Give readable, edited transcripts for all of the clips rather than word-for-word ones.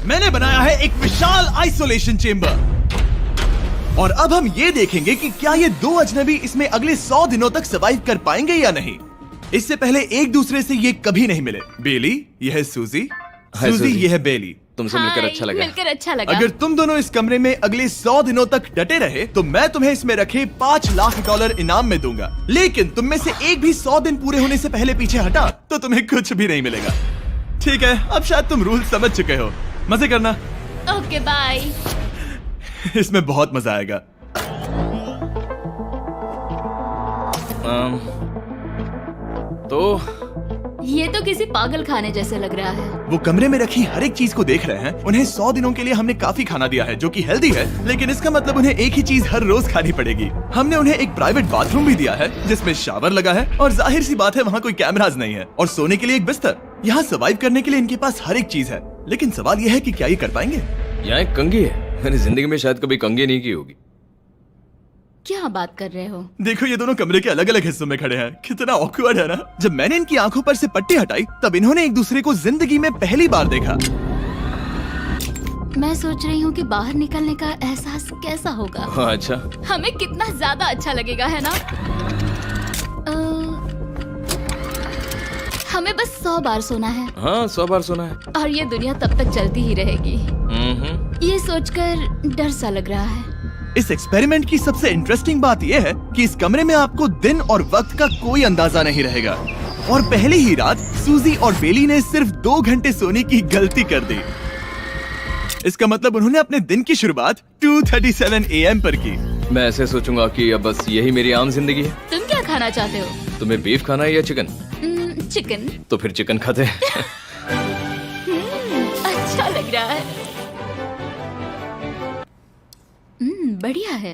मैंने बनाया है एक विशाल आइसोलेशन चेंबर और अब हम ये देखेंगे कि क्या ये दो अजनबी इसमें अगले 100 दिनों तक सर्वाइव कर पाएंगे या नहीं। इससे पहले एक दूसरे से ये कभी नहीं मिले। बेली, यह है सूजी, सूजी ये है बेली। तुमसे मिलकर अच्छा लगा। मिलकर अच्छा लगा। अगर तुम दोनों इस कमरे में अगले 100 दिनों तक डटे रहे तो मैं तुम्हें इसमें रखे $5 लाख इनाम में दूंगा। लेकिन तुम में से एक भी 100 दिन पूरे होने से पहले पीछे हटा तो तुम्हें कुछ भी नहीं मिलेगा। ठीक है, अब शायद तुम रूल समझ चुके हो। मजे करना। Okay bye. इसमें बहुत मजा आएगा। तो ये तो किसी पागल खाने जैसे लग रहा है। वो कमरे में रखी हर एक चीज को देख रहे हैं। उन्हें 100 दिनों के लिए हमने काफी खाना दिया है जो कि हेल्दी है, लेकिन इसका मतलब उन्हें एक ही चीज हर रोज खानी पड़ेगी। हमने उन्हें एक प्राइवेट बाथरूम भी दिया है जिसमें शावर लगा है और जाहिर सी बात है वहाँ कोई कैमराज नहीं है, और सोने के लिए एक बिस्तर। यहाँ सर्वाइव करने के लिए इनके पास हर एक चीज है, लेकिन सवाल यह है कि क्या ये कर पाएंगे। यहाँ एक कंघी है। मैंने जिंदगी में शायद कभी कंघी नहीं की होगी। क्या बात कर रहे हो? देखो ये दोनों कमरे के अलग अलग हिस्सों में खड़े हैं। कितना ऑकवर्ड है ना। जब मैंने इनकी आंखों पर से पट्टी हटाई तब इन्होंने एक दूसरे को जिंदगी में पहली बार देखा। मैं सोच रही हूँ कि बाहर निकलने का एहसास कैसा होगा। अच्छा, हमें कितना ज्यादा अच्छा लगेगा, है ना? हमें बस 100 बार सोना है। हाँ 100 बार सोना है। और ये दुनिया तब तक चलती ही रहेगी। ये सोचकर डर सा लग रहा है। इस एक्सपेरिमेंट की सबसे इंटरेस्टिंग बात यह है कि इस कमरे में आपको दिन और वक्त का कोई अंदाजा नहीं रहेगा। और पहली ही रात सूजी और बेली ने सिर्फ 2 घंटे सोने की गलती कर दी। इसका मतलब उन्होंने अपने दिन की शुरुआत 2:37 AM पर की। मैं ऐसे सोचूंगा कि अब बस यही मेरी आम जिंदगी है। तुम क्या खाना चाहते हो? तुम्हें बीफ खाना है या चिकन? चिकन। तो फिर चिकन खाते हैं। अच्छा लग रहा है। बढ़िया है।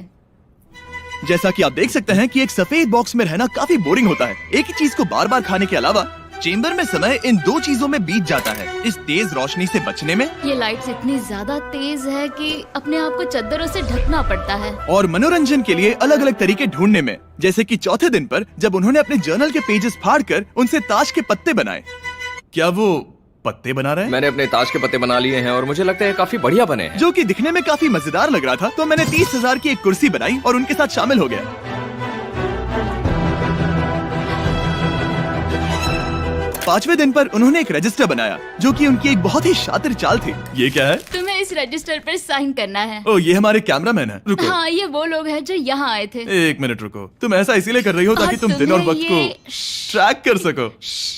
जैसा कि आप देख सकते हैं कि एक सफेद बॉक्स में रहना काफी बोरिंग होता है। एक ही चीज को बार बार खाने के अलावा चेंबर में समय इन 2 चीजों में बीत जाता है, इस तेज रोशनी से बचने में। ये लाइट्स इतनी ज्यादा तेज है कि अपने आप को चद्दरों से ढकना पड़ता है। और मनोरंजन के लिए अलग अलग तरीके ढूंढने में, जैसे कि चौथे दिन पर जब उन्होंने अपने जर्नल के पेजेस फाड़कर उनसे ताश के पत्ते बनाए। क्या वो पत्ते बना रहे हैं? मैंने अपने ताश के पत्ते बना लिए हैं और मुझे लगता है काफी बढ़िया बने हैं। जो कि दिखने में काफी मजेदार लग रहा था, तो मैंने 30,000 की एक कुर्सी बनाई और उनके साथ शामिल हो गया। 5वें दिन पर उन्होंने एक रजिस्टर बनाया जो कि उनकी एक बहुत ही शातिर चाल थी। ये क्या है? तुम्हें इस रजिस्टर पर साइन करना है। ओ, ये हमारे कैमरामैन है। रुको। हाँ, ये वो लोग हैं जो यहाँ आए थे। 1 मिनट रुको। तुम ऐसा इसीलिए कर रही हो ताकि और तुम दिन और तुम्हें वक्त को ट्रैक कर सको।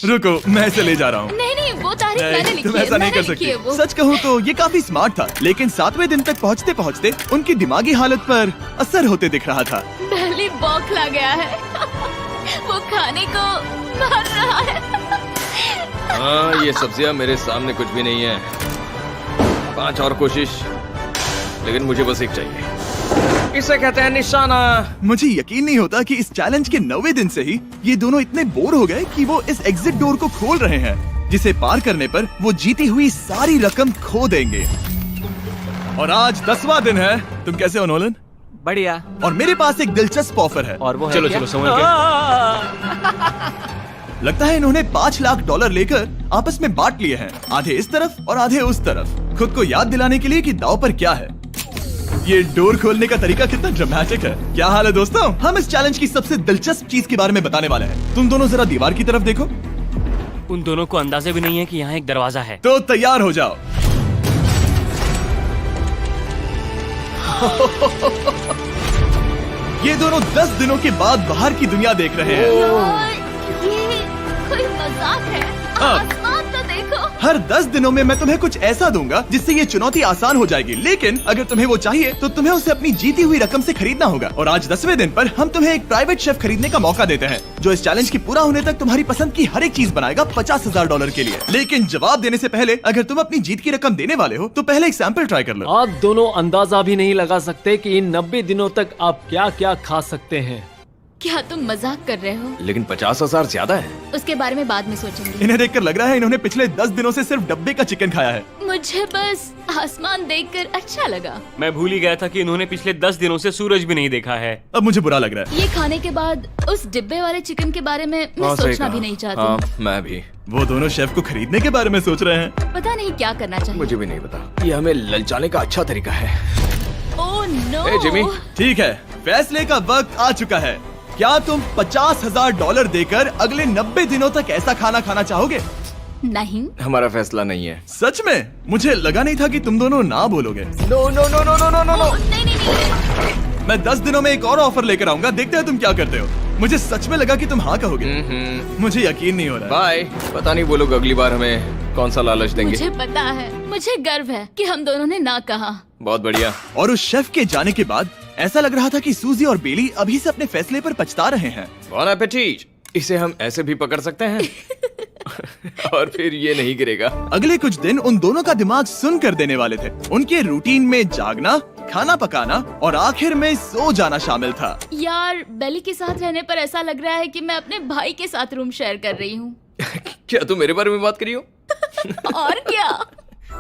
रुको, मैं इसे ले जा रहा हूँ। नहीं, वो तारीख मैंने लिखी तुम है। ऐसा नहीं कर लिखी है सकती। वो। सच कहूँ तो ये काफी स्मार्ट था, लेकिन 7वें दिन तक पहुँचते पहुँचते उनकी दिमागी हालत पर असर होते दिख रहा था। पहली बौखला गया है। वो खाने को मार रहा है। हाँ, ये सब्जियां मेरे सामने कुछ भी नहीं है। 5 और कोशिश, लेकिन मुझे बस एक चाहिए। इसे कहते हैं निशाना। मुझे यकीन नहीं होता कि इस चैलेंज के 9वें दिन से ही ये दोनों इतने बोर हो गए कि वो इस एग्जिट डोर को खोल रहे हैं, जिसे पार करने पर वो जीती हुई सारी रकम खो देंगे। और आज 10वां दिन है। तुम कैसे हो नोलन? बढ़िया। और मेरे पास एक दिलचस्प ऑफर है। और वो है चलो क्या? चलो समझ गए। लगता है इन्होंने $5 लाख लेकर आपस में बांट लिए हैं, आधे इस तरफ और आधे उस तरफ, खुद को याद दिलाने के लिए कि दांव पर क्या है। ये डोर खोलने का तरीका कितना ड्रामेटिक है। क्या हाल है दोस्तों? हम इस चैलेंज की सबसे दिलचस्प चीज के बारे में बताने वाले हैं। तुम दोनों जरा दीवार की तरफ देखो। उन दोनों को अंदाजा भी नहीं है कि यहाँ एक दरवाजा है। तो तैयार हो जाओ। ये दोनों 10 दिनों के बाद बाहर की दुनिया देख रहे हैं। यार, ये कोई मजाक है। आसमान तो देखो। हर 10 दिनों में मैं तुम्हें कुछ ऐसा दूंगा जिससे ये चुनौती आसान हो जाएगी, लेकिन अगर तुम्हें वो चाहिए तो तुम्हें उसे अपनी जीती हुई रकम से खरीदना होगा। और आज 10वें दिन पर हम तुम्हें एक प्राइवेट शेफ खरीदने का मौका देते हैं जो इस चैलेंज की पूरा होने तक तुम्हारी पसंद की हर एक चीज बनाएगा $50,000 के लिए। लेकिन जवाब देने से पहले अगर तुम अपनी जीत की रकम देने वाले हो तो पहले एक सैंपल ट्राई कर लो। आप दोनों अंदाजा भी नहीं लगा सकते कि इन 90 दिनों तक आप क्या क्या खा सकते हैं। क्या तुम मजाक कर रहे हो? लेकिन 50,000 ज्यादा है। उसके बारे में बाद में सोचेंगे। इन्हें देखकर लग रहा है इन्होंने पिछले 10 दिनों से सिर्फ डब्बे का चिकन खाया है। मुझे बस आसमान देखकर अच्छा लगा। मैं भूल ही गया था कि इन्होंने पिछले 10 दिनों से सूरज भी नहीं देखा है। अब मुझे बुरा लग रहा है। ये खाने के बाद उस डिब्बे वाले चिकन के बारे में मैं सही सोचना कहा। भी नहीं चाहती। हाँ, मैं भी। वो दोनों शेफ को खरीदने के बारे में सोच रहे हैं। पता नहीं क्या करना चाहिए। मुझे भी नहीं पता। ये हमें ललचाने का अच्छा तरीका है। Oh no. Hey, Jimmy. ठीक है, फैसले का वक्त आ चुका है। क्या तुम $50,000 देकर अगले 90 दिनों तक ऐसा खाना खाना चाहोगे? नहीं। हमारा फैसला नहीं है। सच में? मुझे लगा नहीं था कि तुम दोनों ना बोलोगे। No no no no no no no no. नहीं नहीं नहीं। मैं 10 दिनों में एक और ऑफर लेकर आऊंगा, देखते हैं तुम क्या करते हो। मुझे सच में लगा कि तुम हाँ कहोगे। मुझे यकीन नहीं हो रहा। बाय। पता नहीं वो लोग अगली बार हमें कौन सा लालच देंगे। मुझे पता है, मुझे गर्व है कि हम दोनों ने ना कहा। बहुत बढ़िया। और उस शेफ के जाने के बाद ऐसा लग रहा था कि सूजी और बेली अभी से अपने फैसले पर पछता रहे हैं। बॉन एपेटीट। इसे हम ऐसे भी पकड़ सकते हैं और फिर ये नहीं गिरेगा। अगले कुछ दिन उन दोनों का दिमाग सुन कर देने वाले थे। उनके रूटीन में जागना, खाना पकाना और आखिर में सो जाना शामिल था। यार, बेली के साथ रहने पर ऐसा लग रहा है कि मैं अपने भाई के साथ रूम शेयर कर रही हूँ। क्या तुम मेरे बारे में बात करी हो? और क्या।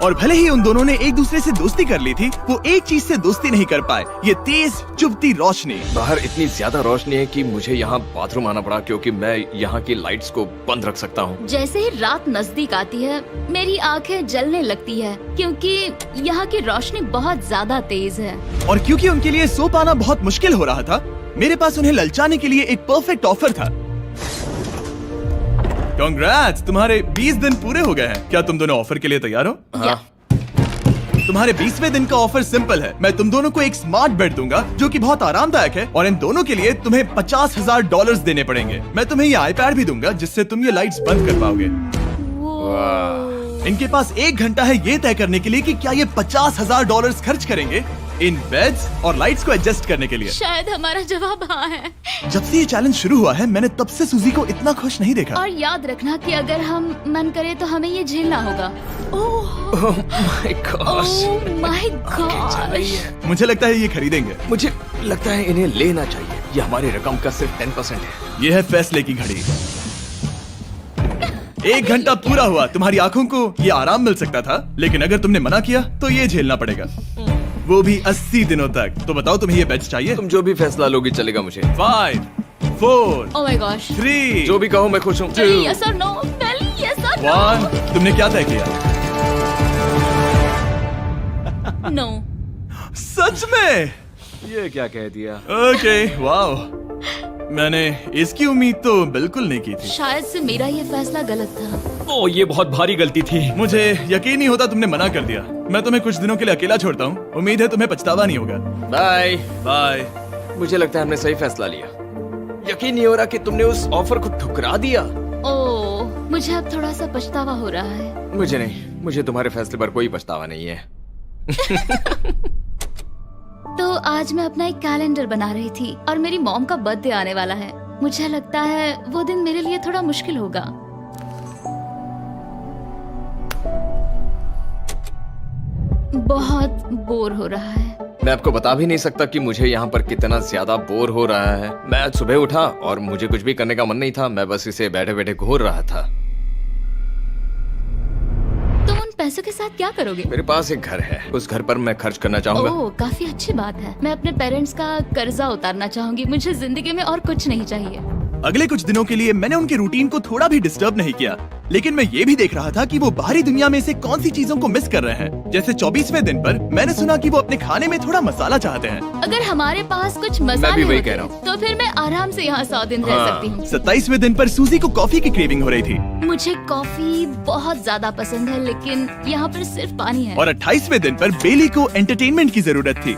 और भले ही उन दोनों ने एक दूसरे से दोस्ती कर ली थी, वो एक चीज से दोस्ती नहीं कर पाए, ये तेज चुभती रोशनी। बाहर इतनी ज्यादा रोशनी है कि मुझे यहाँ बाथरूम आना पड़ा क्योंकि मैं यहाँ की लाइट्स को बंद रख सकता हूँ। जैसे ही रात नजदीक आती है, मेरी आंखें जलने लगती है क्योंकि यहाँ की रोशनी बहुत ज्यादा तेज है। और क्योंकि उनके लिए सो पाना बहुत मुश्किल हो रहा था, मेरे पास उन्हें ललचाने के लिए एक परफेक्ट ऑफर था। कांग्रेट्स, तुम्हारे 20 दिन पूरे हो गए हैं। क्या तुम दोनों ऑफर के लिए तैयार हो? या। तुम्हारे 20वें दिन का ऑफर सिंपल है। मैं तुम दोनों को एक स्मार्ट बेड दूंगा जो कि बहुत आरामदायक है, और इन दोनों के लिए तुम्हें $50,000 देने पड़ेंगे। मैं तुम्हें ये आईपैड भी दूंगा जिससे तुम ये लाइट्स बंद कर पाओगे। इनके पास 1 घंटा है ये तय करने के लिए कि क्या ये $50,000 खर्च करेंगे इन बेड्स और लाइट्स को एडजस्ट करने के लिए। शायद हमारा जवाब हाँ है। जब से ये चैलेंज शुरू हुआ है, मैंने तब से सूजी को इतना खुश नहीं देखा। और याद रखना कि अगर हम मन करे तो हमें ये झेलना होगा। Oh my God. My God. मुझे लगता है ये खरीदेंगे। मुझे लगता है इन्हें लेना चाहिए। ये हमारी रकम का सिर्फ 10% है। ये है फैसले की घड़ी। 1 घंटा पूरा हुआ। तुम्हारी आंखों को ये आराम मिल सकता था, लेकिन अगर तुमने मना किया तो ये झेलना पड़ेगा, वो भी 80 दिनों तक। तो बताओ, तुम्हें ये बेड्स चाहिए? तुम जो भी फैसला लोगी चलेगा मुझे। 5, 4, ओह माय गॉश। 3, जो भी कहो मैं खुश हूँ। 2, यस और नो। बेली, यस और 1। तुमने क्या तय किया? नो। सच में? ये क्या कह दिया? Okay, wow. मैंने इसकी उम्मीद तो बिल्कुल नहीं की थी। शायद से मेरा ये फैसला गलत था। ओ, ये बहुत भारी गलती थी। मुझे यकीन नहीं होता तुमने मना कर दिया। मैं तुम्हें कुछ दिनों के लिए अकेला छोड़ता हूँ। उम्मीद है तुम्हें पछतावा नहीं होगा। Bye bye. मुझे लगता है हमने सही फैसला लिया। यकीन नहीं हो रहा कि तुमने उस ऑफर को ठुकरा दिया। ओह, मुझे अब थोड़ा सा पछतावा हो रहा है। मुझे नहीं। मुझे तुम्हारे फैसले पर कोई पछतावा नहीं है। तो आज मैं अपना एक कैलेंडर बना रही थी और मेरी मॉम का बर्थडे आने वाला है। मुझे लगता है वो दिन मेरे लिए थोड़ा मुश्किल होगा। बहुत बोर हो रहा है। मैं आपको बता भी नहीं सकता कि मुझे यहाँ पर कितना ज्यादा बोर हो रहा है। मैं आज सुबह उठा और मुझे कुछ भी करने का मन नहीं था। मैं बस इसे बैठे बैठे घूर रहा था। तुम उन पैसों के साथ क्या करोगे? मेरे पास एक घर है, उस घर पर मैं खर्च करना चाहूंगा। ओह, काफी अच्छी बात है। मैं अपने पेरेंट्स का कर्जा उतारना चाहूंगी। मुझे जिंदगी में और कुछ नहीं चाहिए। अगले कुछ दिनों के लिए मैंने उनके रूटीन को थोड़ा भी डिस्टर्ब नहीं किया, लेकिन मैं ये भी देख रहा था कि वो बाहरी दुनिया में से कौन सी चीजों को मिस कर रहे हैं। जैसे 24वें दिन पर मैंने सुना कि वो अपने खाने में थोड़ा मसाला चाहते हैं। अगर हमारे पास कुछ मसाले वही होते कह रहा हूँ। तो फिर मैं आराम से यहाँ 100 दिन रह सकती हूँ। 27वें दिन पर सूजी को कॉफी की क्रेविंग हो रही थी। मुझे कॉफी बहुत ज्यादा पसंद है, लेकिन यहाँ पर सिर्फ पानी है। और 28वें दिन पर बेली को एंटरटेनमेंट की जरूरत थी।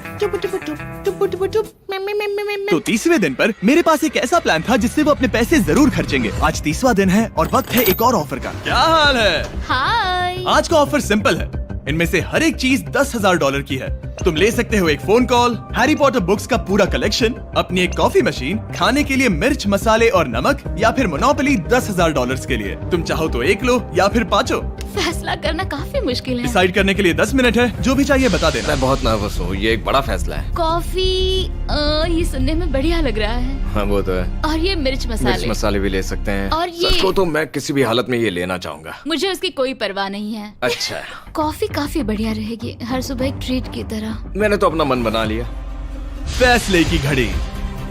तो 30वें दिन पर मेरे पास एक ऐसा प्लान था जिससे वो अपने पैसे जरूर खर्चेंगे। आज 30वां दिन है और वक्त है एक और ऑफर का। क्या हाल है? हाय। आज का ऑफर सिंपल है। इनमें से हर एक चीज $10,000 की है। तुम ले सकते हो एक phone call, Harry Potter books का पूरा कलेक्शन, अपनी एक कॉफी मशीन, खाने के लिए मिर्च, मसाले और नमक, या फिर मोनोपोली $10,000 के लिए। तुम चाहो तो एक लो या फिर पांचों। फैसला करना काफी मुश्किल है। डिसाइड करने के लिए 10 मिनट है। जो भी चाहिए बता देना। मैं बहुत नर्वस हूँ, ये एक बड़ा फैसला है। कॉफी ये सुनने में बढ़िया लग रहा है। हाँ वो तो है। और ये मिर्च मिर्च मसाले भी ले सकते हैं। और ये- सच को तो मैं किसी भी हालत में ये लेना चाहूंगा। मुझे उसकी कोई परवाह नहीं है। अच्छा, कॉफी काफी बढ़िया रहेगी, हर सुबह एक ट्रीट की तरह। मैंने तो अपना मन बना लिया। फैसले की घड़ी।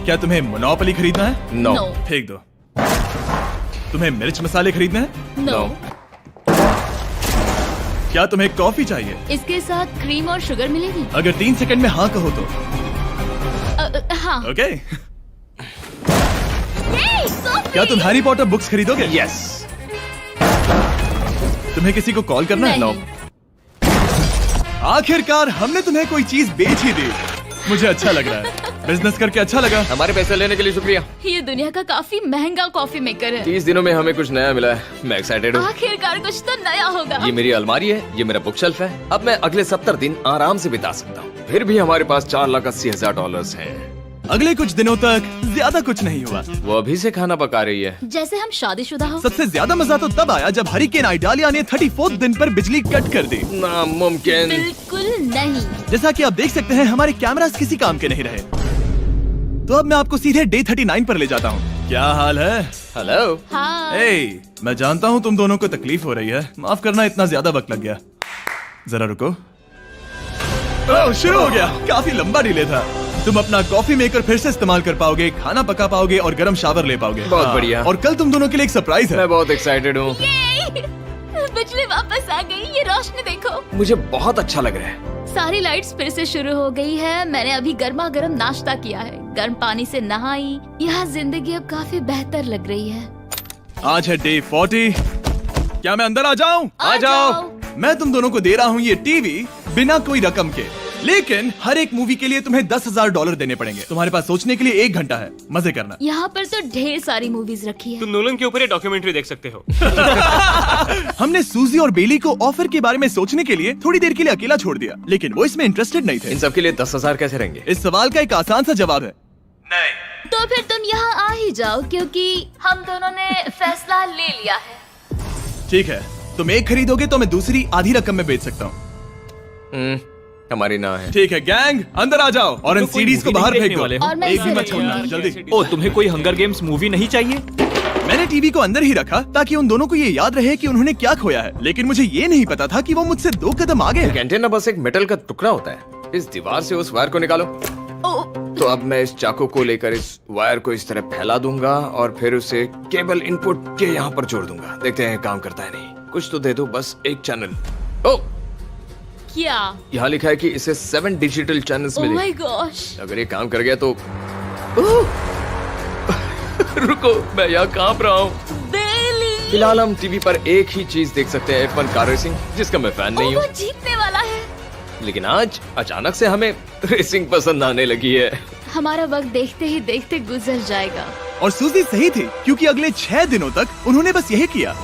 क्या तुम्हें मोनोपोली खरीदना है? नो। No. फेंक दो। तुम्हें मिर्च मसाले खरीदने हैं? नो। क्या तुम्हें कॉफी चाहिए? इसके साथ क्रीम और शुगर मिलेगी? अगर 3 सेकंड में हाँ कहो तो। हाँ। ओके। ये, कॉफी! क्या तुम हैरी पॉटर बुक्स खरीदोगे? यस। तुम्हें किसी को कॉल करना है? नहीं। आखिरकार हमने तुम्हें कोई चीज बेच ही दी। मुझे अच्छा लग रहा है। बिजनेस करके अच्छा लगा। हमारे पैसे लेने के लिए शुक्रिया। ये दुनिया का काफी महंगा कॉफी मेकर है। 30 दिनों में हमें कुछ नया मिला है। मैं एक्साइटेड हूँ। आखिरकार कुछ तो नया होगा। ये मेरी अलमारी है, ये मेरा बुक शेल्फ है। अब मैं अगले 70 दिन आराम से बिता सकता हूँ। फिर भी हमारे पास $4,80,000 हैं। अगले कुछ दिनों तक ज्यादा कुछ नहीं हुआ। वो अभी से खाना पका रही है। जैसे हम शादीशुदा हो। सबसे ज्यादा मजा तो तब आया जब हरिकेन आइडालिया ने 34th दिन पर बिजली कट कर दी। नामुमकिन। बिल्कुल नहीं। जैसा कि आप देख सकते हैं हमारे कैमरास किसी काम के नहीं रहे। तो अब मैं आपको सीधे डे 39 पर ले जाता हूँ। क्या हाल है? हेलो। हाँ। ए, मैं जानता हूँ तुम दोनों को तकलीफ हो रही है। माफ करना इतना ज्यादा वक्त लग गया। जरा रुको। ओह, शुरू हो गया। काफी लंबा डिले था। तुम अपना कॉफी मेकर फिर से इस्तेमाल कर पाओगे, खाना पका पाओगे और गर्म शावर ले पाओगे। बहुत हाँ, बढ़िया। और कल तुम दोनों के लिए एक सरप्राइज है। मैं बहुत एक्साइटेड हूँ। ये! बिजली वापस आ गई। ये रोशनी देखो। मुझे बहुत अच्छा लग रहा है। सारी लाइट्स फिर से शुरू हो गई है। मैंने अभी गर्मा गर्म नाश्ता किया है, गर्म पानी से नहाई। यहाँ जिंदगी अब काफी बेहतर लग रही है। आज है डे 40। क्या मैं अंदर आ जाऊं? आ जाओ। मैं तुम दोनों को दे रहा हूँ ये टीवी बिना कोई रकम के, लेकिन हर एक मूवी के लिए तुम्हें $10,000 देने पड़ेंगे। तुम्हारे पास सोचने के लिए 1 घंटा है। मजे करना। यहाँ पर तो ढेर सारी मूवीज रखी है। तुम नोलन के ऊपर ये डॉक्यूमेंट्री देख सकते हो। हमने सूजी और बेली को ऑफर के बारे में सोचने के लिए थोड़ी देर के लिए अकेला छोड़ दिया, लेकिन वो इसमें इंटरेस्टेड नहीं थे। इन सब के लिए 10,000 कैसे रहेंगे? इस सवाल का एक आसान सा जवाब है नहीं। तो फिर तुम यहाँ आ ही जाओ, क्योंकि हम दोनों ने फैसला ले लिया है। ठीक है, तुम एक खरीदोगे तो मैं दूसरी आधी रकम में बेच सकता हूँ। हमारी ना है। ठीक है गैंग, अंदर आ जाओ और इन तो कोई सीडीज को movie बाहर नहीं फेंक देखने दो। वाले हो? और मैं एक भी इसे मत छोड़ना, जल्दी। ओ, तुम्हें कोई हंगर गेम्स मूवी नहीं चाहिए? मैंने टीवी को अंदर ही रखा ताकि उन दोनों को ये याद रहे कि उन्होंने क्या खोया है, लेकिन मुझे ये नहीं पता था कि वो मुझसे 2 कदम आगे हैं। एंटेना बस एक मेटल का टुकड़ा होता है। इस दीवार से उस वायर को निकालो। तो अब मैं इस चाकू को लेकर इस वायर को इस तरह फैला दूंगा और फिर उसे केबल इनपुट के यहाँ पर जोड़ दूंगा। देखते हैं काम करता है नहीं। कुछ तो दे दो, बस एक चैनल। ओ, क्या? यहाँ लिखा है कि इसे 7 डिजिटल चैनल्स ओह मिले। My gosh. अगर ये काम कर गया तो रुको, मैं यहाँ कांप रहा हूँ। बेली! फिलहाल हम टीवी पर एक ही चीज देख सकते हैं, F1 कार रेसिंग, जिसका मैं फैन नहीं वो हूँ। जीतने वाला है। लेकिन आज अचानक से हमें रेसिंग पसंद आने लगी है। हमारा वक्त देखते ही देखते गुजर जाएगा। और सूजी सही थी, क्योंकि अगले 6 दिनों तक उन्होंने बस यही किया।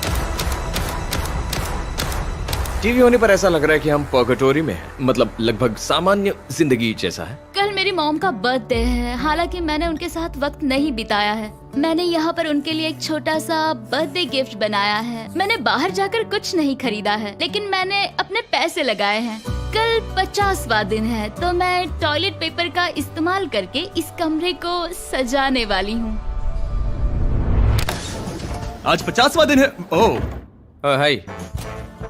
टीवी होने पर ऐसा लग रहा है कि हम पर्गेटोरी में हैं, मतलब लगभग सामान्य जिंदगी जैसा है। कल मेरी मॉम का बर्थडे है, हालांकि मैंने उनके साथ वक्त नहीं बिताया है। मैंने यहाँ पर उनके लिए एक छोटा सा बर्थडे गिफ्ट बनाया है। मैंने बाहर जाकर कुछ नहीं खरीदा है, लेकिन मैंने अपने पैसे लगाए हैं। कल 50वां दिन है, तो मैं टॉयलेट पेपर का इस्तेमाल करके इस कमरे को सजाने वाली हूँ। आज 50वां दिन है। ओह, हाय।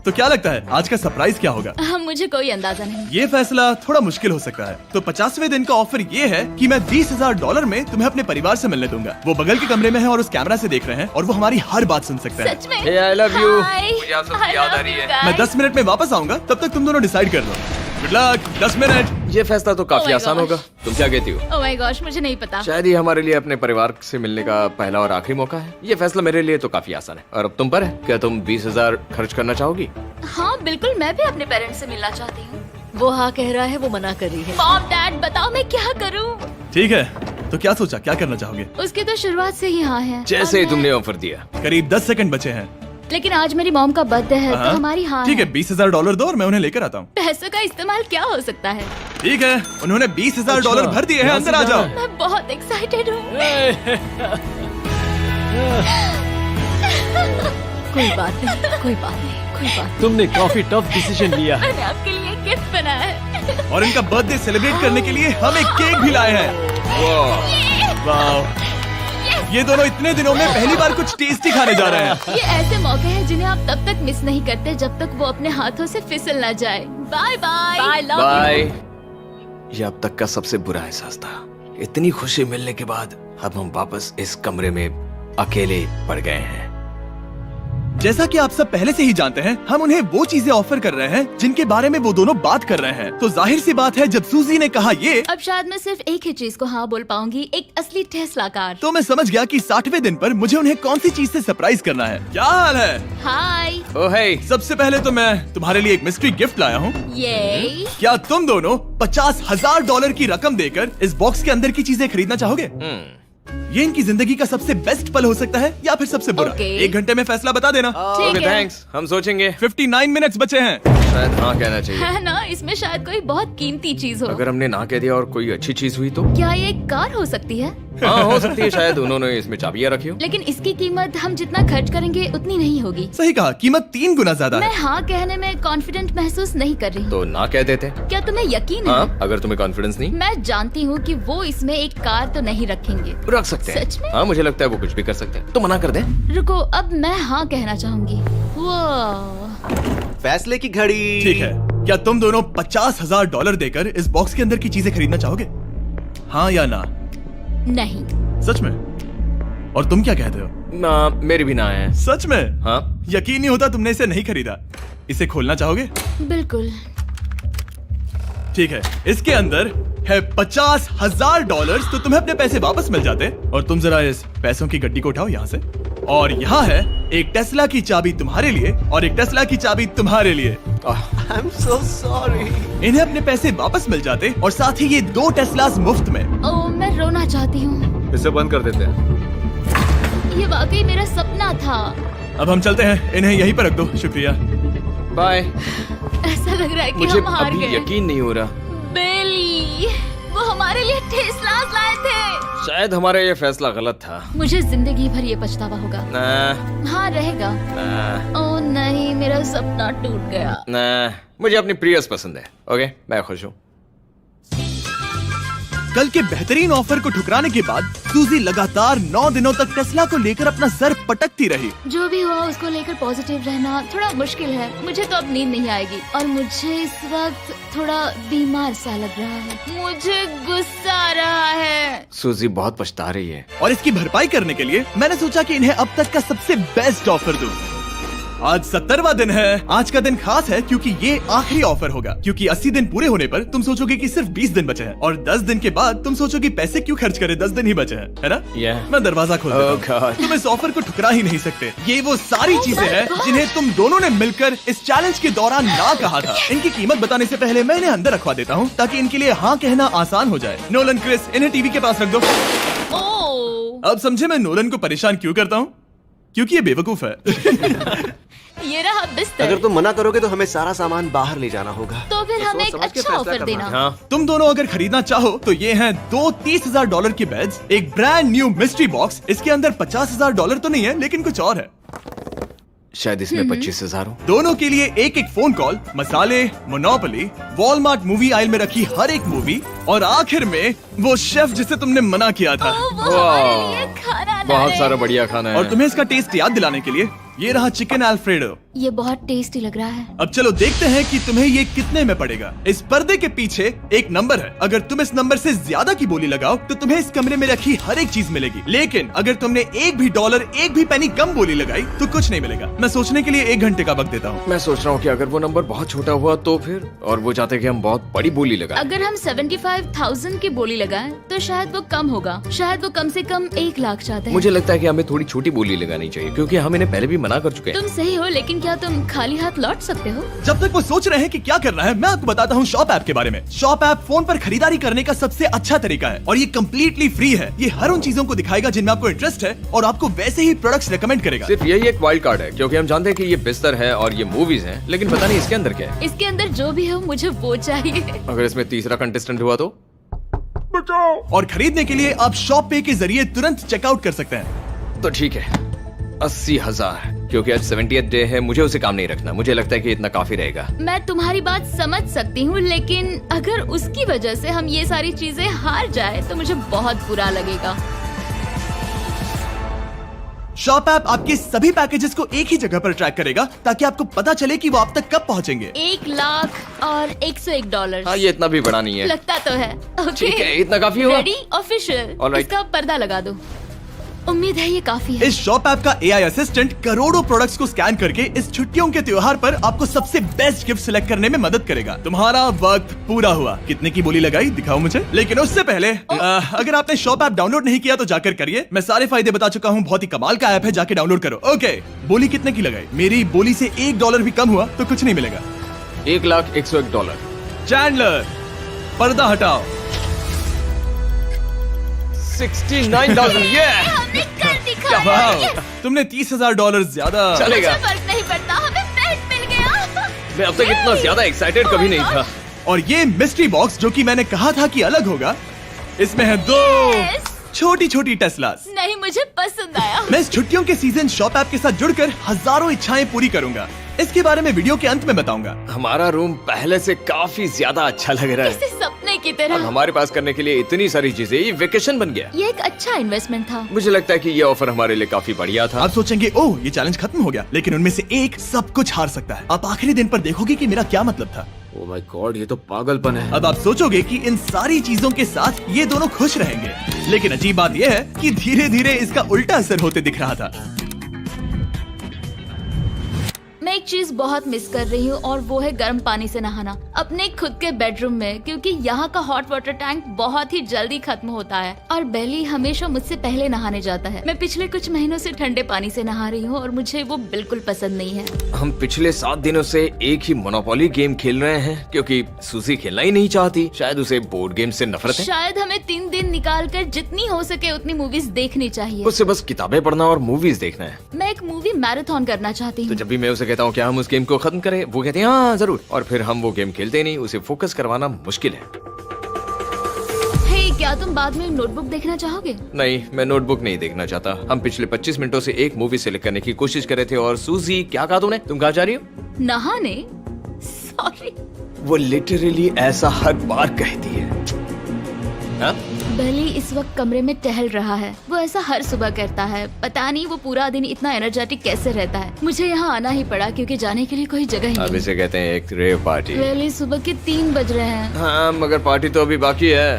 तो क्या लगता है आज का सरप्राइज क्या होगा? मुझे कोई अंदाजा नहीं। ये फैसला थोड़ा मुश्किल हो सकता है। तो 50वें दिन का ऑफर ये है कि मैं $20,000 में तुम्हें अपने परिवार से मिलने दूंगा। वो बगल के कमरे में है और उस कैमरा से देख रहे हैं और वो हमारी हर बात सुन सकता है। सच में? Hey, I love you. Hi. मुझे आप सबकी I याद आ love रही you है। guys. मैं 10 मिनट में वापस आऊंगा, तब तक तुम दोनों डिसाइड कर लो। Good luck. 10 मिनट। ये फैसला तो काफी Oh my आसान gosh. होगा। तुम क्या कहती हो? ओह माय गॉश, मुझे नहीं पता। शायद ये हमारे लिए अपने परिवार से मिलने का पहला और आखिरी मौका है। ये फैसला मेरे लिए तो काफी आसान है। और अब तुम पर है। क्या तुम 20,000 खर्च करना चाहोगी? हाँ बिल्कुल, मैं भी अपने पेरेंट्स से मिलना चाहती हूँ। वो हाँ कह रहा है, वो मना कर रही है। मॉम डैड बताओ मैं क्या करूँ? ठीक है, तो क्या सोचा, क्या करना चाहोगे? उसकी तो शुरुआत से ही हाँ है। जैसे और ही मैं- तुमने ऑफर दिया। करीब 10 सेकंड बचे हैं। लेकिन आज मेरी मॉम का बर्थडे है, तो हाँ। हमारी हाँ ठीक है, है। $20,000 दो और मैं उन्हें लेकर आता हूँ। पैसों का इस्तेमाल क्या हो सकता है? ठीक है, उन्होंने $20,000 भर दिए हैं, अंदर आ जाओ। मैं बहुत एक्साइटेड हूँ। कोई बात नहीं, कोई बात नहीं, कोई बात नहीं। तुमने काफी टफ डिसीजन लिया है। मैंने आपके लिए गिफ्ट बनाया है। और इनका बर्थडे सेलिब्रेट करने के लिए हम एक केक भी लाए हैं। वाह, ये दोनों इतने दिनों में पहली बार कुछ टेस्टी खाने जा रहे हैं। ये ऐसे मौके हैं जिन्हें आप तब तक मिस नहीं करते जब तक वो अपने हाथों से फिसल ना जाए। Bye bye. Bye, love bye. ये अब तक का सबसे बुरा एहसास था। इतनी खुशी मिलने के बाद अब हम वापस इस कमरे में अकेले पड़ गए हैं। जैसा कि आप सब पहले से ही जानते हैं, हम उन्हें वो चीजें ऑफर कर रहे हैं जिनके बारे में वो दोनों बात कर रहे हैं। तो जाहिर सी बात है, जब सूजी ने कहा ये, अब शायद मैं सिर्फ एक ही चीज को हाँ बोल पाऊंगी, एक असली टेस्ला कार। तो मैं समझ गया कि 60वें दिन पर मुझे उन्हें कौन सी चीज से सरप्राइज करना है। क्या हाल है? हाय। ओ हे, सबसे पहले तो मैं तुम्हारे लिए एक मिस्ट्री गिफ्ट लाया हूँ। ये क्या तुम दोनों $50,000 की रकम देकर इस बॉक्स के अंदर की चीजें खरीदना चाहोगे? ये इनकी जिंदगी का सबसे बेस्ट पल हो सकता है या फिर सबसे बुरा। Okay. 1 घंटे में फैसला बता देना। ठीक ओके है। थैंक्स, हम सोचेंगे। 59 मिनट्स बचे हैं। शायद हाँ कहना चाहिए। है ना, इसमें शायद कोई बहुत कीमती चीज हो। अगर हमने ना कह दिया और कोई अच्छी चीज हुई तो? क्या ये एक कार हो सकती है? हाँ हो सकती है, शायद उन्होंने इसमें चाबियां रखी हो। लेकिन इसकी कीमत हम जितना खर्च करेंगे उतनी नहीं होगी। सही कहा, कीमत 3 गुना ज्यादा मैं है। हाँ कहने में कॉन्फिडेंट महसूस नहीं कर रही। तो ना कह देते। क्या तुम्हें यकीन है? हाँ, अगर तुम्हें कॉन्फिडेंस नहीं, मैं जानती हूँ कि वो इसमें एक कार तो नहीं रखेंगे। रख सकते हैं। सच में? हाँ मुझे लगता है वो कुछ भी कर सकते हैं। तो मना कर दे। रुको, अब मैं हाँ कहना चाहूंगी। वो फैसले की घड़ी। ठीक है, क्या तुम दोनों $50,000 देकर इस बॉक्स के अंदर की चीजें खरीदना चाहोगे? हाँ या ना? नहीं। सच में? और तुम क्या कहते हो? ना, मेरी भी ना है। सच में? हाँ यकीन नहीं होता तुमने इसे नहीं खरीदा। इसे खोलना चाहोगे? बिल्कुल। ठीक है, इसके अंदर है $50,000, तो तुम्हें अपने पैसे वापस मिल जाते। और तुम जरा इस पैसों की गड्डी को उठाओ यहाँ से। और यहाँ है एक टेस्ला की चाबी तुम्हारे लिए और एक टेस्ला की चाबी तुम्हारे लिए। I am so sorry. इन्हें अपने पैसे वापस मिल जाते और साथ ही ये 2 टेस्लास मुफ्त में। ओ, मैं रोना चाहती हूँ। इसे बंद कर देते हैं। ये वाकई मेरा सपना था। अब हम चलते हैं, इन्हें यहीं पर रख दो। शुक्रिया। बाय। ऐसा लग रहा है कि मुझे हम हार अभी गए। यकीन नहीं हो रहा। बेली, वो हमारे लिए टेस्लास लाए थे। शायद हमारा ये फैसला गलत था। मुझे जिंदगी भर ये पछतावा होगा। ना, हाँ रहेगा। ना, ओ नहीं, मेरा सपना टूट गया। ना, मुझे अपनी प्रियस पसंद है। ओके, मैं खुश हूँ। कल के बेहतरीन ऑफर को ठुकराने के बाद सूजी लगातार 9 दिनों तक टेस्ला को लेकर अपना सर पटकती रही। जो भी हुआ उसको लेकर पॉजिटिव रहना थोड़ा मुश्किल है। मुझे तो अब नींद नहीं आएगी और मुझे इस वक्त थोड़ा बीमार सा लग रहा है। मुझे गुस्सा आ रहा है। सूजी बहुत पछता रही है। और इसकी भरपाई करने के लिए मैंने सोचा कि इन्हें अब तक का सबसे बेस्ट ऑफर दूं। आज 70वां दिन है। आज का दिन खास है क्योंकि ये आखिरी ऑफर होगा। क्योंकि 80 दिन पूरे होने पर तुम सोचोगे कि सिर्फ 20 दिन बचे हैं और 10 दिन के बाद तुम सोचोगे पैसे क्यों खर्च करें, 10 दिन ही बचे हैं, है ना? Yeah. मैं दरवाजा खोल देता हूं। Oh God. तुम इस ऑफर को ठुकरा ही नहीं सकते। ये वो सारी चीजें हैं जिन्हें तुम दोनों ने मिलकर इस चैलेंज के दौरान ना कहा था। इनकी कीमत बताने से पहले मैं इन्हें अंदर रखवा देता हूँ ताकि इनके लिए हाँ कहना आसान हो जाए। नोलन, क्रिस, इन्हें टीवी के पास रख दो। ओ, अब समझे मैं नोलन को परेशान क्यों करता हूँ? क्योंकि ये बेवकूफ है। ये रहा बिस्तर। अगर तुम मना करोगे तो हमें सारा सामान बाहर ले जाना होगा। तो फिर हमें एक समझ के अच्छा फैसला ऑफर करना देना। हाँ, तुम दोनों अगर खरीदना चाहो तो ये हैं 2 $30,000 के बेड्स, एक ब्रांड न्यू मिस्ट्री बॉक्स। इसके अंदर $50,000 तो नहीं है लेकिन कुछ और है। शायद इसमें 25,000 हो। दोनों के लिए एक एक फोन कॉल, मसाले, मोनोपोली, वॉलमार्ट मूवी आइल में रखी हर एक मूवी और आखिर में वो शेफ जिसे तुमने मना किया था। ओ, वो हमारे लिए खाना बहुत लाए। सारा बढ़िया खाना है। और तुम्हें इसका टेस्ट याद दिलाने के लिए ये रहा चिकन अल्फ्रेडो। ये बहुत टेस्टी लग रहा है। अब चलो देखते हैं कि तुम्हें ये कितने में पड़ेगा। इस पर्दे के पीछे एक नंबर है। अगर तुम इस नंबर से ज्यादा की बोली लगाओ तो तुम्हें इस कमरे में रखी हर एक चीज मिलेगी। लेकिन अगर तुमने एक भी डॉलर, एक भी पेनी कम बोली लगाई तो कुछ नहीं मिलेगा। मैं सोचने के लिए 1 घंटे का वक्त देता हूँ। मैं सोच रहा हूँ कि अगर वो नंबर बहुत छोटा हुआ तो फिर, और वो चाहते कि हम बहुत बड़ी बोली लगाएं। अगर हम 75,000 की बोली लगाएं तो शायद वो कम होगा। शायद वो कम से कम 1 लाख चाहते हैं। मुझे लगता है कि हमें थोड़ी छोटी बोली लगानी चाहिए क्योंकि हम इन्हें पहले भी मना कर चुके हैं। तुम सही हो, लेकिन क्या तुम खाली हाथ लौट सकते हो? जब तक वो सोच रहे हैं कि क्या करना है, मैं आपको बताता हूँ शॉप ऐप के बारे में। शॉप ऐप फोन पर खरीदारी करने का सबसे अच्छा तरीका है और ये कम्प्लीटली फ्री है। ये हर उन चीजों को दिखाएगा जिनमें आपको इंटरेस्ट है और आपको वैसे ही प्रोडक्ट्स रेकमेंड करेगा। सिर्फ यही एक वाइल्ड कार्ड है, क्योंकि हम जानते हैं कि ये बिस्तर है और ये मूवीज हैं, लेकिन पता नहीं इसके अंदर क्या है। इसके अंदर जो भी हो मुझे वो चाहिए। अगर इसमें तीसरा कंटेस्टेंट हुआ तो? और खरीदने के लिए आप शॉप पे के जरिए तुरंत चेकआउट कर सकते हैं। तो ठीक है, 80,000, क्योंकि आज 70th डे है, मुझे उसे काम नहीं रखना। मुझे लगता है कि इतना काफी रहेगा। मैं तुम्हारी बात समझ सकती हूँ, लेकिन अगर उसकी वजह से हम ये सारी चीजें हार जाए तो मुझे बहुत बुरा लगेगा। शॉप ऐप आपके सभी पैकेजेस को एक ही जगह पर ट्रैक करेगा ताकि आपको पता चले कि वो आप तक कब पहुंचेंगे। 1 लाख और $101। हाँ, ये इतना भी बड़ा नहीं है। लगता तो है। ठीक है, इतना काफी होगा। Ready, official. Alright. इसका पर्दा लगा दो। उम्मीद है ये काफी है। इस शॉप ऐप का AI असिस्टेंट करोड़ों प्रोडक्ट्स को स्कैन करके इस छुट्टियों के त्योहार पर आपको सबसे बेस्ट गिफ्ट सिलेक्ट करने में मदद करेगा। तुम्हारा वक्त पूरा हुआ। कितने की बोली लगाई दिखाओ मुझे। लेकिन उससे पहले अगर आपने शॉप ऐप डाउनलोड नहीं किया तो जाकर करिए। मैं सारे फायदे बता चुका हूँ। बहुत ही कमाल का ऐप है, जाके डाउनलोड करो। ओके, बोली कितने की लगाई? मेरी बोली से $1 भी कम हुआ तो कुछ नहीं मिलेगा। $1,01,000। चैंडलर, पर्दा हटाओ। 69,000। ये हमने कर दिखाया। वाह, तुमने $30,000 ज्यादा। चलेगा। मुझे फर्क नहीं पड़ता, हमें बेड मिल गया। मैं अब तक इतना ज्यादा एक्साइटेड कभी नहीं था। और ये मिस्ट्री बॉक्स जो कि मैंने कहा था कि अलग होगा, इसमें है 2 Yes. छोटी छोटी टेस्लास। नहीं, मुझे पसंद आया। मैं इस छुट्टियों के सीजन शॉप ऐप के साथ जुड़कर हजारों इच्छाएं पूरी करूंगा। इसके बारे में वीडियो के अंत में बताऊंगा। हमारा रूम पहले से काफी ज्यादा अच्छा लग रहा है। इसे सपने की अब तरह। हमारे पास करने के लिए इतनी सारी चीजें, ये वेकेशन बन गया। ये एक अच्छा इन्वेस्टमेंट था। मुझे लगता है कि ये ऑफर हमारे लिए काफी बढ़िया था। आप सोचेंगे ओह ये चैलेंज खत्म हो गया, लेकिन उनमें से एक सब कुछ हार सकता है। आप आखिरी दिन पर देखोगे कि मेरा क्या मतलब था। ओह माय गॉड, ये तो पागलपन है। अब आप सोचोगे कि इन सारी चीजों के साथ ये दोनों खुश रहेंगे, लेकिन अजीब बात यह है कि धीरे धीरे इसका उल्टा असर होते दिख रहा था। मैं एक चीज बहुत मिस कर रही हूँ और वो है गर्म पानी से नहाना अपने खुद के बेडरूम में, क्योंकि यहाँ का हॉट वाटर टैंक बहुत ही जल्दी खत्म होता है और बेली हमेशा मुझसे पहले नहाने जाता है। मैं पिछले कुछ महीनों से ठंडे पानी से नहा रही हूँ और मुझे वो बिल्कुल पसंद नहीं है। हम पिछले 7 दिनों से एक ही मोनोपोली गेम खेल रहे हैं, क्योंकि सूजी खेलना ही नहीं चाहती। शायद उसे बोर्ड गेम से नफरत है। शायद हमें 3 दिन निकाल कर जितनी हो सके उतनी मूवीज देखनी चाहिए। उससे बस किताबें पढ़ना और मूवीज देखना है। मैं एक मूवी मैराथन करना चाहती तो हूँ। जब भी मैं उसे कहता हूँ क्या हम उस गेम को खत्म करें, वो कहते हैं हाँ जरूर, और फिर हम वो गेम खेलते नहीं। उसे फोकस करवाना मुश्किल है। हे, क्या तुम बाद में नोटबुक देखना चाहोगे? नहीं, मैं नोटबुक नहीं देखना चाहता। हम पिछले 25 मिनटों से एक मूवी सेलेक्ट करने की कोशिश कर रहे थे। और सूजी, क्या कहा तुमने? तुम कहाँ जा रही हो? नहाने? सॉरी। वो लिटरली ऐसा हर बार कहती है। हाँ? बेली इस वक्त कमरे में टहल रहा है। वो ऐसा हर सुबह करता है। पता नहीं वो पूरा दिन इतना एनर्जेटिक कैसे रहता है। मुझे यहाँ आना ही पड़ा क्योंकि जाने के लिए कोई जगह ही अब नहीं। इसे कहते हैं एक रेव पार्टी। बेली, सुबह के 3 बज रहे हैं। हाँ, मगर पार्टी तो अभी बाकी है।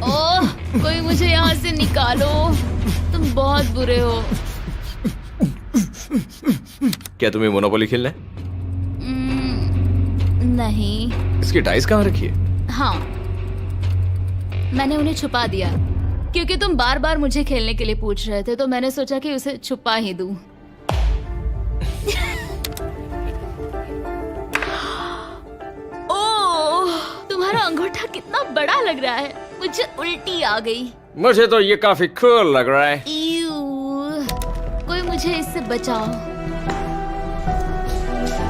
ओह, कोई मुझे यहाँ से निकालो। तुम बहुत बुरे हो। क्या तुम्हें मोनोपोली खेलना है? नहीं। इसकी डाइस कहाँ रखी है? हाँ, मैंने उन्हें छुपा दिया क्योंकि तुम बार बार मुझे खेलने के लिए पूछ रहे थे, तो मैंने सोचा कि उसे छुपा ही दूं। ओह, तुम्हारा अंगूठा कितना बड़ा लग रहा है। मुझे उल्टी आ गई। मुझे तो ये काफी कूल लग रहा है। ईऊ, कोई मुझे इससे बचाओ।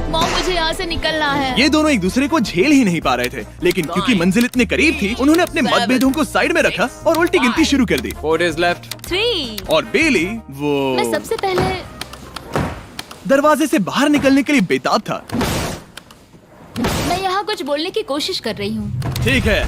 मॉम, मुझे यहाँ से निकलना है। ये दोनों एक दूसरे को झेल ही नहीं पा रहे थे, लेकिन क्योंकि मंजिल इतने करीब थी, उन्होंने अपने मतभेदों को साइड में रखा और उल्टी गिनती शुरू कर दी। 4 days left। 3। और बेली वो मैं सबसे पहले दरवाजे से बाहर निकलने के लिए बेताब था। मैं यहाँ कुछ बोलने की कोशिश कर रही हूँ। ठीक है,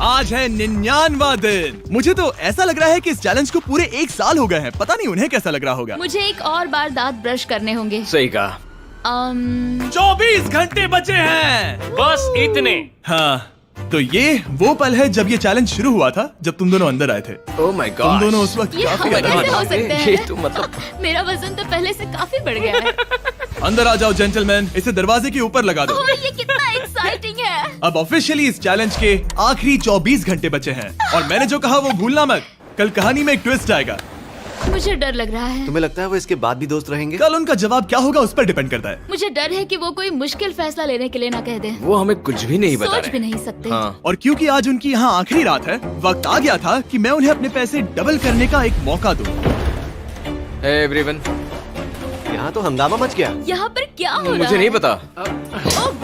आज है 99वां दिन। मुझे तो ऐसा लग रहा है कि इस चैलेंज को पूरे 1 साल हो गए हैं। पता नहीं उन्हें कैसा लग रहा होगा। मुझे एक और बार दांत ब्रश करने होंगे। सही कहा। 24 घंटे बचे हैं। बस इतने। हाँ, तो ये वो पल है जब ये चैलेंज शुरू हुआ था, जब तुम दोनों अंदर आए थे। Oh my God. तुम दोनों उस वक्त ये काफी हम अलग कैसे थे। हो सकते ये हैं? तो मतलब मेरा वजन तो पहले से काफी बढ़ गया है। अंदर आ जाओ जेंटलमैन, इसे दरवाजे के ऊपर लगा दो। ओह, ये कितना एक्साइटिंग है। अब ऑफिशियली इस चैलेंज के आखिरी 24 घंटे बचे हैं और मैंने जो कहा वो भूलना मत। कल कहानी में एक ट्विस्ट आएगा। मुझे डर लग रहा है। तुम्हें लगता है वो इसके बाद भी दोस्त रहेंगे? कल उनका जवाब क्या होगा उस पर डिपेंड करता है। मुझे डर है कि वो कोई मुश्किल फैसला लेने के लिए ना कह दे। वो हमें कुछ भी नहीं बता सोच भी रहे। नहीं सकते। हाँ। और क्योंकि आज उनकी यहाँ आखिरी रात है, वक्त आ गया था कि मैं उन्हें अपने पैसे डबल करने का एक मौका दूं। Hey everyone, यहाँ तो हंगामा मच गया। यहाँ पर क्या हो रहा है? मुझे नहीं पता। ओह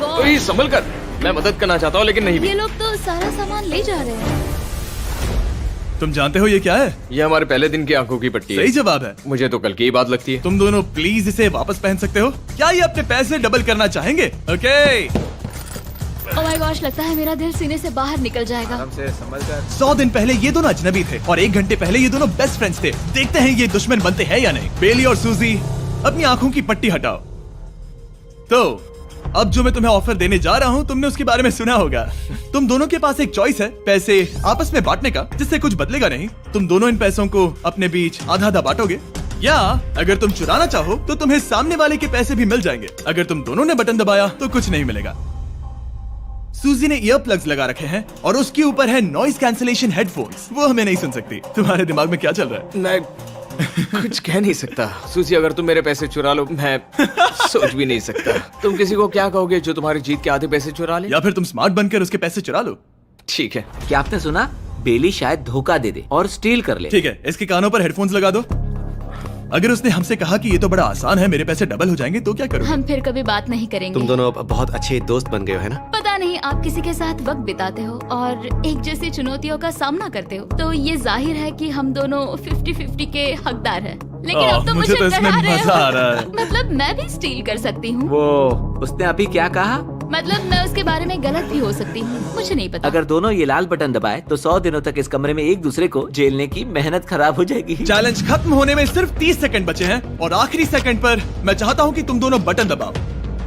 गॉड, ओए, संभल कर। मैं मदद करना चाहता हूँ लेकिन नहीं भी। ये लोग तो सारा सामान ले जा रहे हैं। तुम जानते हो ये क्या है? ये हमारे पहले दिन की आंखों की पट्टी है। सही जवाब है। मुझे तो कल की ही बात लगती है। तुम दोनों प्लीज इसे वापस पहन सकते हो? क्या ये अपने पैसे डबल करना चाहेंगे? ओके। ओह माय गॉश, लगता है मेरा दिल सीने से बाहर निकल जाएगा। 100 दिन पहले ये दोनों अजनबी थे और 1 घंटे पहले ये दोनों बेस्ट फ्रेंड्स थे। देखते हैं ये दुश्मन बनते हैं या नहीं। बेली और सूजी, अपनी आंखों की पट्टी हटाओ। तो अब जो मैं तुम्हें ऑफर देने जा रहा हूँ, तुमने उसके बारे में सुना होगा। तुम दोनों के पास एक चॉइस है पैसे आपस में बांटने का, जिससे कुछ बदलेगा नहीं। तुम दोनों इन पैसों को अपने बीच आधा आधा बांटोगे, या अगर तुम चुराना चाहो तो तुम्हें सामने वाले के पैसे भी मिल जाएंगे। अगर तुम दोनों ने बटन दबाया तो कुछ नहीं मिलेगा। सूजी ने ईयर प्लग्स लगा रखे हैं और उसके ऊपर है नॉइस कैंसलेशन हेडफोन्स। वो हमें नहीं सुन सकती। तुम्हारे दिमाग में क्या चल रहा है? मैं कुछ कह नहीं सकता। सूजी, अगर तुम मेरे पैसे चुरा लो, मैं सोच भी नहीं सकता। तुम किसी को क्या कहोगे जो तुम्हारी जीत के आधे पैसे चुरा ले? या फिर तुम स्मार्ट बनकर उसके पैसे चुरा लो। ठीक है। क्या आपने सुना? बेली शायद धोखा दे दे और स्टील कर ले। ठीक है, इसके कानों पर हेडफोन्स लगा दो। अगर उसने हमसे कहा कि ये तो बड़ा आसान है, मेरे पैसे डबल हो जाएंगे, तो क्या करोगे? हम फिर कभी बात नहीं करेंगे। तुम दोनों अब बहुत अच्छे दोस्त बन गए हो, है ना? पता नहीं, आप किसी के साथ वक्त बिताते हो और एक जैसी चुनौतियों का सामना करते हो, तो ये जाहिर है कि हम दोनों 50-50 के हकदार हैं। लेकिन अब तो मुझे तो इसमें डरा रहे मजा आ रहा हो। है। मतलब मैं भी स्टील कर सकती हूँ। वो उसने अभी क्या कहा? मतलब मैं उसके बारे में गलत भी हो सकती हूँ, मुझे नहीं पता। अगर दोनों ये लाल बटन दबाए तो 100 दिनों तक इस कमरे में एक दूसरे को झेलने की मेहनत खराब हो जाएगी। चैलेंज खत्म होने में सिर्फ 30 सेकंड बचे हैं और आखिरी सेकंड पर मैं चाहता हूँ कि तुम दोनों बटन दबाओ।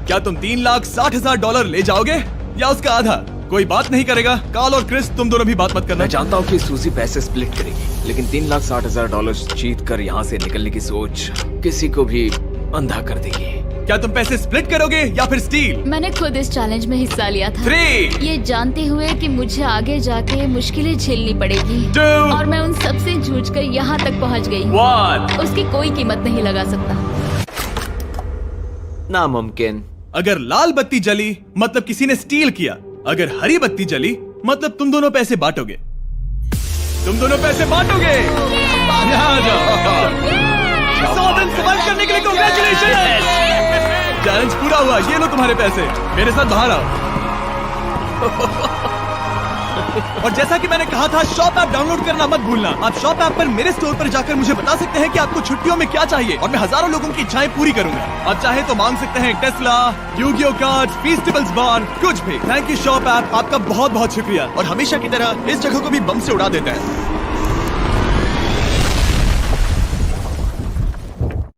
क्या तुम $3,60,000 ले जाओगे या उसका आधा? कोई बात नहीं करेगा। कार्ल और क्रिस, तुम दोनों भी बात मत करना। मैं जानता हूँ कि सूजी पैसे स्प्लिट करेगी, लेकिन $3,60,000 जीत कर यहाँ से निकलने की सोच किसी को भी अंधा कर देगी। क्या तुम पैसे स्प्लिट करोगे या फिर स्टील? मैंने खुद इस चैलेंज में हिस्सा लिया था, 3, ये जानते हुए कि मुझे आगे जाके मुश्किलें झेलनी पड़ेगी 2, और मैं उन सबसे जूझकर यहाँ तक पहुँच गई। 1। उसकी कोई कीमत नहीं लगा सकता। नामुमकिन। अगर लाल बत्ती जली मतलब किसी ने स्टील किया, अगर हरी बत्ती जली मतलब तुम दोनों पैसे बांटोगे। तुम दोनों पैसे बांटोगे। यहाँ आ जाओ। 100 दिन सर्वाइव करने के लिए कांग्रेचुलेशन। चैलेंज पूरा हुआ। ये लो तुम्हारे पैसे, मेरे साथ बाहर आओ। और जैसा कि मैंने कहा था, शॉप ऐप डाउनलोड करना मत भूलना। आप शॉप ऐप पर मेरे स्टोर पर जाकर मुझे बता सकते हैं कि आपको छुट्टियों में क्या चाहिए और मैं हजारों लोगों की इच्छाएं पूरी करूंगा। आप चाहे तो मांग सकते हैं टेस्ला, यूगियो कार्ड्स, फेस्टिवल्स बार, कुछ भी। थैंक यू शॉप ऐप, आपका बहुत बहुत शुक्रिया। और हमेशा की तरह इस जगह को भी बम से उड़ा देता है।